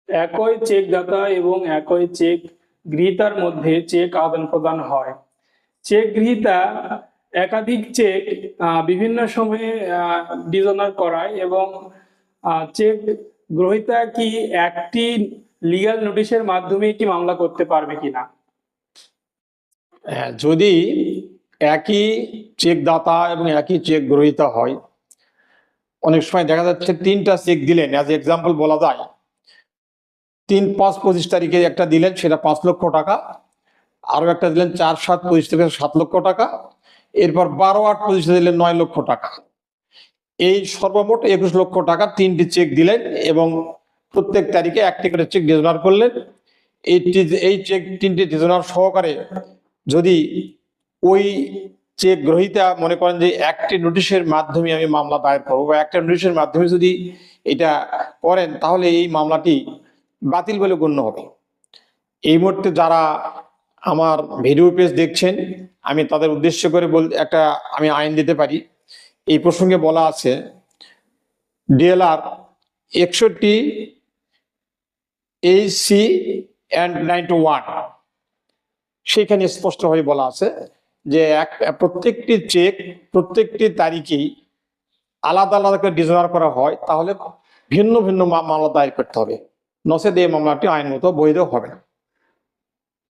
একই চেকদাতা এবং একই চেক গ্রহীতার মধ্যে চেক আদান প্রদান হয়। চেক গ্রহীতা একাধিক চেক বিভিন্ন সময়ে ডিজনার করায় এবং চেক গ্রহীতা কি একটি লিগ্যাল নোটিশের মাধ্যমে কি মামলা করতে পারবে কিনা? যদি একই চেক দাতা এবং একই চেক গ্রহীতা হয়, অনেক সময় দেখা যাচ্ছে 3টা চেক দিলেন, অ্যাজ এক্সাম্পল বলা যায় 3-5-25 তারিখে একটা দিলেন, সেটা 5 লক্ষ টাকা, আরো একটা দিলেন 4-7-25 থেকে 7 লক্ষ টাকা, এরপর 12-8-25 দিলেন 9 লক্ষ টাকা। এই সর্বমোট 21 লক্ষ টাকা 3টি চেক দিলেন এবং প্রত্যেক তারিখে একটি করে চেক ডিজনার করলেন। এই চেক 3টি ডিজনার সহকারে যদি ওই চেক গ্রহীতা মনে করেন যে একটি নোটিশের মাধ্যমে আমি মামলা দায়ের করবো বা একটা নোটিশের মাধ্যমে যদি এটা করেন, তাহলে এই মামলাটি বাতিল বলে গণ্য হবে। এই মুহূর্তে যারা আমার ভিডিও পেজ দেখছেন, আমি তাদের উদ্দেশ্য করে আমি আইন দিতে পারি। এই প্রসঙ্গে বলা আছে ডিএলআর 61 AC and 91, সেখানে স্পষ্টভাবে বলা আছে যে প্রত্যেকটি চেক প্রত্যেকটি তারিখেই আলাদা আলাদা করে ডিজনার করা হয়, তাহলে ভিন্ন ভিন্ন মামলা দায়ের করতে হবে, নচেত এই মামলাটি আইনগত বৈধ হবে না।